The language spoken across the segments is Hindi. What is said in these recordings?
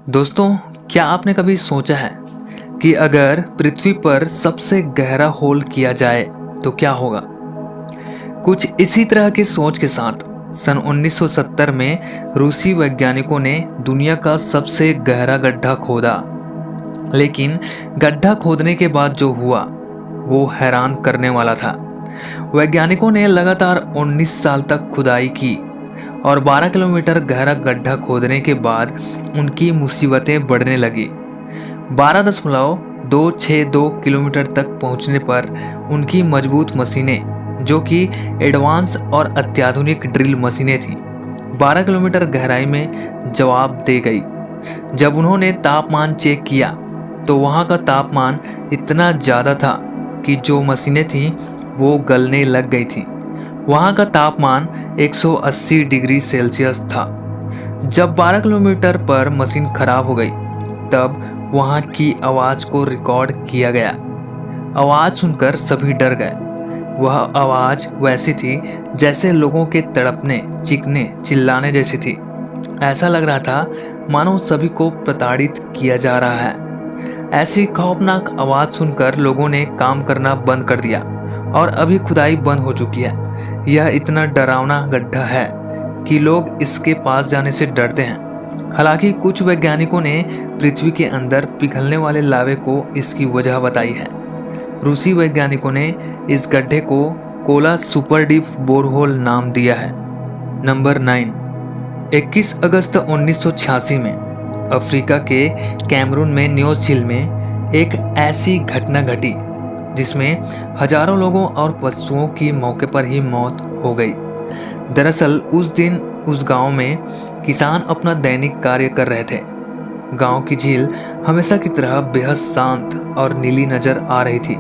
दोस्तों, क्या आपने कभी सोचा है कि अगर पृथ्वी पर सबसे गहरा होल किया जाए तो क्या होगा? कुछ इसी तरह की सोच के साथ सन 1970 में रूसी वैज्ञानिकों ने दुनिया का सबसे गहरा गड्ढा खोदा। लेकिन गड्ढा खोदने के बाद जो हुआ वो हैरान करने वाला था। वैज्ञानिकों ने लगातार 19 साल तक खुदाई की और 12 किलोमीटर गहरा गड्ढा खोदने के बाद उनकी मुसीबतें बढ़ने लगी। 12.262 किलोमीटर तक पहुंचने पर उनकी मजबूत मशीनें, जो कि एडवांस और अत्याधुनिक ड्रिल मशीनें थीं, 12 किलोमीटर गहराई में जवाब दे गई। जब उन्होंने तापमान चेक किया तो वहां का तापमान इतना ज़्यादा था कि जो मशीनें थीं वो गलने लग गई थीं। वहां का तापमान 180 डिग्री सेल्सियस था। जब 12 किलोमीटर पर मशीन खराब हो गई तब वहां की आवाज़ को रिकॉर्ड किया गया। आवाज़ सुनकर सभी डर गए। वह आवाज़ वैसी थी जैसे लोगों के तड़पने, चीखने, चिल्लाने जैसी थी। ऐसा लग रहा था मानो सभी को प्रताड़ित किया जा रहा है। ऐसी खौफनाक आवाज़ सुनकर लोगों ने काम करना बंद कर दिया और अभी खुदाई बंद हो चुकी है। यह इतना डरावना गड्ढा है कि लोग इसके पास जाने से डरते हैं। हालांकि कुछ वैज्ञानिकों ने पृथ्वी के अंदर पिघलने वाले लावे को इसकी वजह बताई है। रूसी वैज्ञानिकों ने इस गड्ढे को कोला सुपर डीप बोरहोल नाम दिया है। नंबर 9। 21 अगस्त 1986 में अफ्रीका के कैमरून में न्योस झील में एक ऐसी घटना घटी जिसमें हजारों लोगों और पशुओं की मौके पर ही मौत हो गई। दरअसल उस दिन उस गांव में किसान अपना दैनिक कार्य कर रहे थे। गांव की झील हमेशा की तरह बेहद शांत और नीली नजर आ रही थी।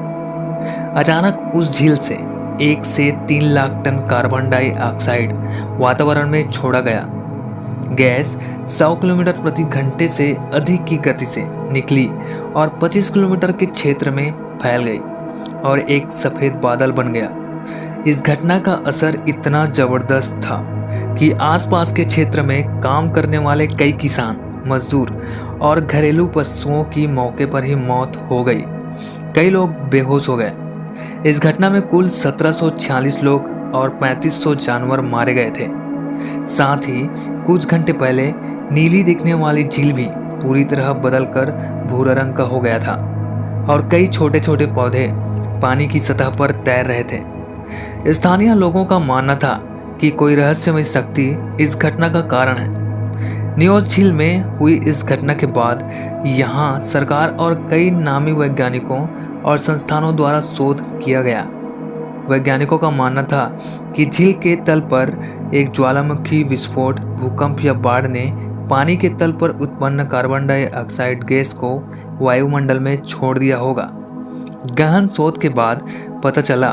अचानक उस झील से 1 से 3 लाख टन कार्बन डाइऑक्साइड वातावरण में छोड़ा गया। गैस 100 किलोमीटर प्रति घंटे से अधिक की गति से निकली और 25 किलोमीटर के क्षेत्र में फैल गई और एक सफेद बादल बन गया। इस घटना का असर इतना जबरदस्त था कि आसपास के क्षेत्र में काम करने वाले कई किसान, मजदूर और घरेलू पशुओं की मौके पर ही मौत हो गई। कई लोग बेहोश हो गए। इस घटना में कुल 1746 लोग और 3500 जानवर मारे गए थे। साथ ही कुछ घंटे पहले नीली दिखने वाली झील भी पूरी तरह बदलकर भूरा रंग का हो गया था और कई छोटे छोटे पौधे पानी की सतह पर तैर रहे थे। स्थानीय लोगों का मानना था कि कोई रहस्यमय शक्ति इस घटना का कारण है। न्योस झील में हुई इस घटना के बाद यहाँ सरकार और कई नामी वैज्ञानिकों और संस्थानों द्वारा शोध किया गया। वैज्ञानिकों का मानना था कि झील के तल पर एक ज्वालामुखी विस्फोट, भूकंप या बाढ़ ने पानी के तल पर उत्पन्न कार्बन डाइऑक्साइड गैस को वायुमंडल में छोड़ दिया होगा। गहन शोध के बाद पता चला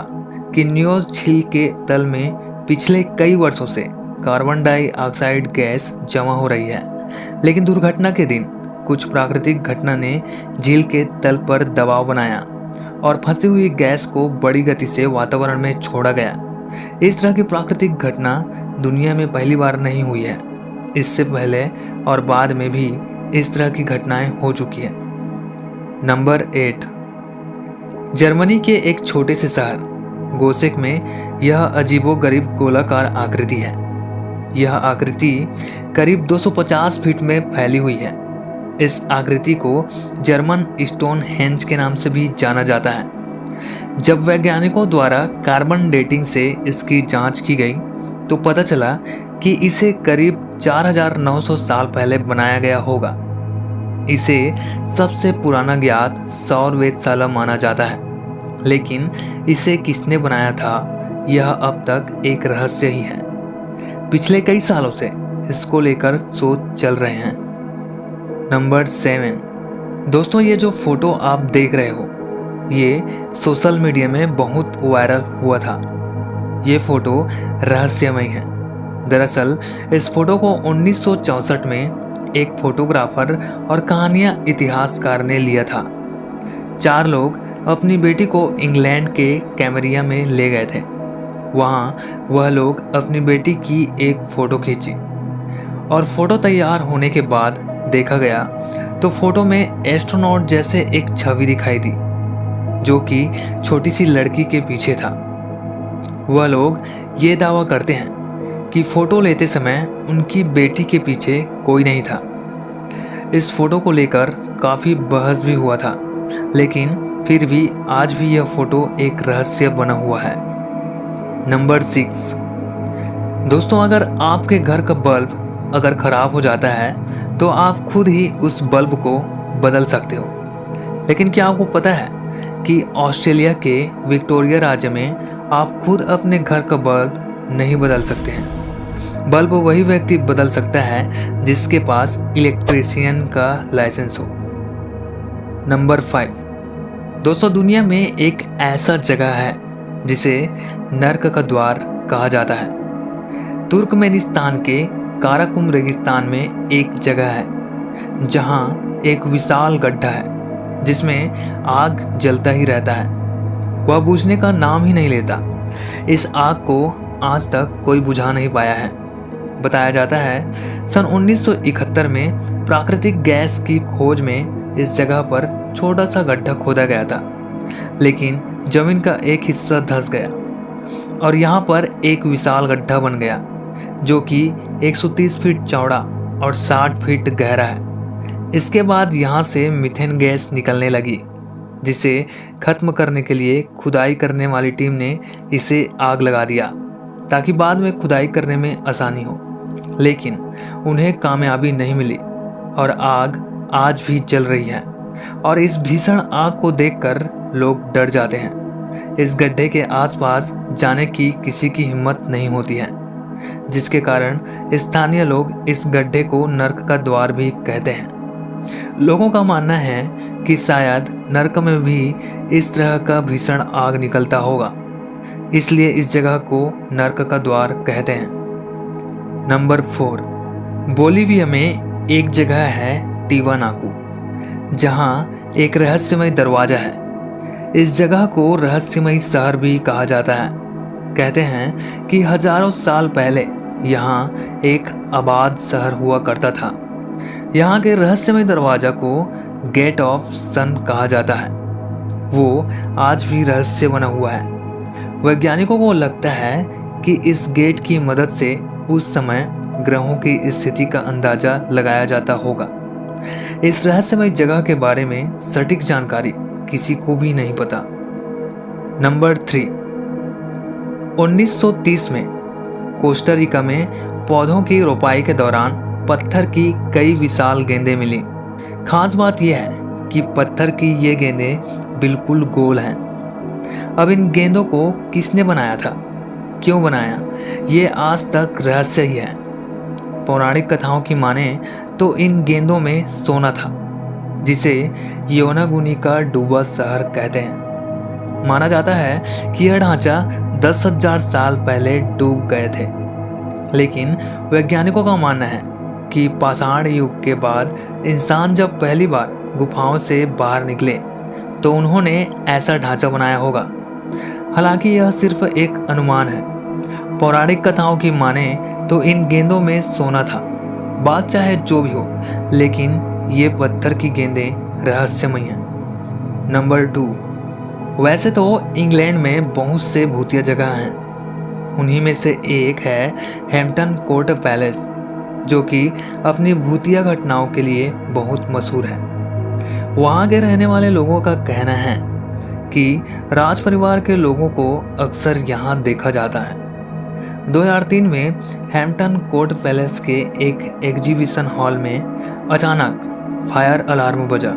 कि न्योस झील के तल में पिछले कई वर्षों से कार्बन डाइऑक्साइड गैस जमा हो रही है। लेकिन दुर्घटना के दिन कुछ प्राकृतिक घटना ने झील के तल पर दबाव बनाया और फंसी हुई गैस को बड़ी गति से वातावरण में छोड़ा गया। इस तरह की प्राकृतिक घटना दुनिया में पहली बार नहीं हुई है। इससे पहले और बाद में भी इस तरह की घटनाएं हो चुकी है। नंबर 8। जर्मनी के एक छोटे से शहर गोसेक में यह अजीबोगरीब गोलाकार आकृति है। यह आकृति करीब 250 फीट में फैली हुई है। इस आकृति को जर्मन स्टोनहेंज के नाम से भी जाना जाता है। जब वैज्ञानिकों द्वारा कार्बन डेटिंग से इसकी जांच की गई तो पता चला कि इसे करीब 4900 साल पहले बनाया गया होगा। इसे सबसे पुराना ज्ञात सौर वेधशाला माना जाता है, लेकिन इसे किसने बनाया था यह अब तक एक रहस्य ही है। पिछले कई सालों से इसको लेकर शोध चल रहे हैं। नंबर 7। दोस्तों, ये जो फोटो आप देख रहे हो ये सोशल मीडिया में बहुत वायरल हुआ था। ये फोटो रहस्यमय है। दरअसल इस फोटो को 1964 में एक फोटोग्राफर और कहानियां इतिहासकार ने लिया था। 4 लोग अपनी बेटी को इंग्लैंड के कैमरिया में ले गए थे। वहाँ वह लोग अपनी बेटी की एक फ़ोटो खींची और फोटो तैयार होने के बाद देखा गया तो फोटो में एस्ट्रोनॉट जैसे एक छवि दिखाई दी जो कि छोटी सी लड़की के पीछे था। वह लोग ये दावा करते हैं कि फोटो लेते समय उनकी बेटी के पीछे कोई नहीं था। इस फोटो को लेकर काफ़ी बहस भी हुआ था, लेकिन फिर भी आज भी यह फोटो एक रहस्य बना हुआ है। नंबर 6। दोस्तों, अगर आपके घर का बल्ब अगर ख़राब हो जाता है तो आप खुद ही उस बल्ब को बदल सकते हो। लेकिन क्या आपको पता है कि ऑस्ट्रेलिया के विक्टोरिया राज्य में आप खुद अपने घर का बल्ब नहीं बदल सकते हैं। बल्ब वही व्यक्ति बदल सकता है जिसके पास इलेक्ट्रीशियन का लाइसेंस हो। नंबर 5। दोस्तों, दुनिया में एक ऐसा जगह है जिसे नर्क का द्वार कहा जाता है। तुर्कमेनिस्तान के काराकुम रेगिस्तान में एक जगह है जहां एक विशाल गड्ढा है जिसमें आग जलता ही रहता है। वह बुझने का नाम ही नहीं लेता। इस आग को आज तक कोई बुझा नहीं पाया है। बताया जाता है सन 1971 में प्राकृतिक गैस की खोज में इस जगह पर छोटा सा गड्ढा खोदा गया था, लेकिन जमीन का एक हिस्सा धंस गया और यहाँ पर एक विशाल गड्ढा बन गया जो कि 130 फीट चौड़ा और 60 फीट गहरा है। इसके बाद यहाँ से मीथेन गैस निकलने लगी, जिसे खत्म करने के लिए खुदाई करने वाली टीम ने इसे आग लगा दिया ताकि बाद में खुदाई करने में आसानी हो। लेकिन उन्हें कामयाबी नहीं मिली और आग आज भी जल रही है और इस भीषण आग को देखकर लोग डर जाते हैं। इस गड्ढे के आसपास जाने की किसी की हिम्मत नहीं होती है, जिसके कारण स्थानीय लोग इस गड्ढे को नर्क का द्वार भी कहते हैं। लोगों का मानना है कि शायद नर्क में भी इस तरह का भीषण आग निकलता होगा, इसलिए इस जगह को नर्क का द्वार कहते हैं। नंबर 4। बोलिविया में एक जगह है टिवानाकू, जहां एक रहस्यमय दरवाजा है। इस जगह को रहस्यमय शहर भी कहा जाता है। कहते हैं कि हजारों साल पहले यहाँ एक आबाद शहर हुआ करता था। यहाँ के रहस्यमय दरवाजा को गेट ऑफ सन कहा जाता है। वो आज भी रहस्य बना हुआ है। वैज्ञानिकों को लगता है कि इस गेट की मदद से उस समय ग्रहों की स्थिति का अंदाजा लगाया जाता होगा। इस रहस्यमय जगह के बारे में सटीक जानकारी किसी को भी नहीं पता। नंबर 3। 1930 में कोस्टा रिका में पौधों की रोपाई के दौरान पत्थर की कई विशाल गेंदें मिली। खास बात यह है कि पत्थर की ये गेंदें बिल्कुल गोल हैं। अब इन गेंदों को किसने बनाया था, क्यों बनाया, ये आज तक रहस्य ही है। पौराणिक कथाओं की माने तो इन गेंदों में सोना था, जिसे योनागुनी का डूबा शहर कहते हैं। माना जाता है कि यह ढांचा 10,000 साल पहले डूब गए थे, लेकिन वैज्ञानिकों का मानना है कि पाषाण युग के बाद इंसान जब पहली बार गुफाओं से बाहर निकले तो उन्होंने ऐसा ढांचा बनाया होगा। हालांकि यह सिर्फ एक अनुमान है। पौराणिक कथाओं की माने तो इन गेंदों में सोना था। बात चाहे जो भी हो, लेकिन ये पत्थर की गेंदें रहस्यमय हैं। नंबर 2। वैसे तो इंग्लैंड में बहुत से भूतिया जगह हैं। उन्हीं में से एक है हैम्पटन कोर्ट पैलेस, जो कि अपनी भूतिया घटनाओं के लिए बहुत मशहूर है। वहाँ के रहने वाले लोगों का कहना है कि राज परिवार के लोगों को अक्सर यहाँ देखा जाता है। 2003 में हैम्पटन कोर्ट पैलेस के एक एग्जीबिशन हॉल में अचानक फायर अलार्म बजा।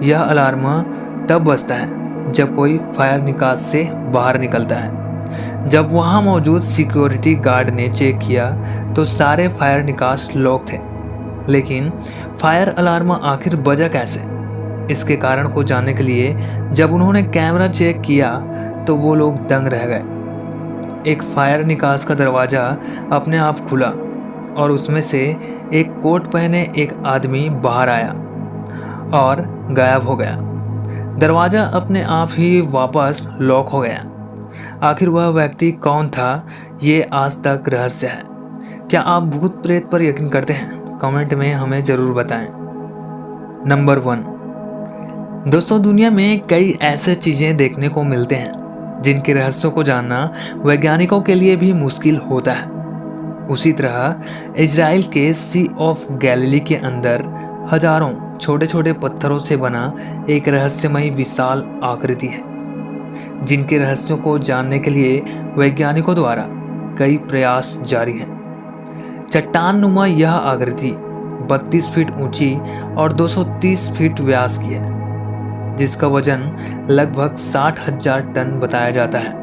यह अलार्म तब बजता है जब कोई फायर निकास से बाहर निकलता है। जब वहां मौजूद सिक्योरिटी गार्ड ने चेक किया तो सारे फायर निकास लॉक थे। लेकिन फायर अलार्म आखिर बजा कैसे, इसके कारण को जानने के लिए जब उन्होंने कैमरा चेक किया तो वो लोग दंग रह गए। एक फायर निकास का दरवाज़ा अपने आप खुला और उसमें से एक कोट पहने एक आदमी बाहर आया और गायब हो गया। दरवाज़ा अपने आप ही वापस लॉक हो गया। आखिर वह व्यक्ति कौन था, ये आज तक रहस्य है। क्या आप भूत प्रेत पर यकीन करते हैं? कमेंट में हमें ज़रूर बताएं। नंबर 1, दोस्तों दुनिया में कई ऐसे चीज़ें देखने को मिलते हैं जिनके रहस्यों को जानना वैज्ञानिकों के लिए भी मुश्किल होता है। उसी तरह इजराइल के सी ऑफ गैलिली के अंदर हजारों छोटे छोटे पत्थरों से बना एक रहस्यमयी विशाल आकृति है, जिनके रहस्यों को जानने के लिए वैज्ञानिकों द्वारा कई प्रयास जारी हैं। चट्टान नुमा यह आकृति 32 फीट ऊंची और 230 फीट व्यास की है, जिसका वजन लगभग 60,000 टन बताया जाता है।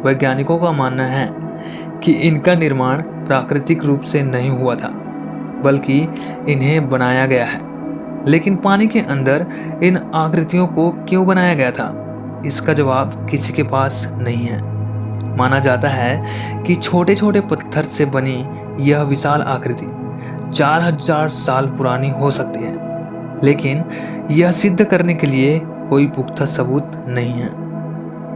वैज्ञानिकों का मानना है कि इनका निर्माण प्राकृतिक रूप से नहीं हुआ था, बल्कि इन्हें बनाया गया है। लेकिन पानी के अंदर इन आकृतियों को क्यों बनाया गया था, इसका जवाब किसी के पास नहीं है। माना जाता है कि छोटे छोटे पत्थर से बनी यह विशाल आकृति 4000 साल पुरानी हो सकती है, लेकिन यह सिद्ध करने के लिए कोई पुख्ता सबूत नहीं है।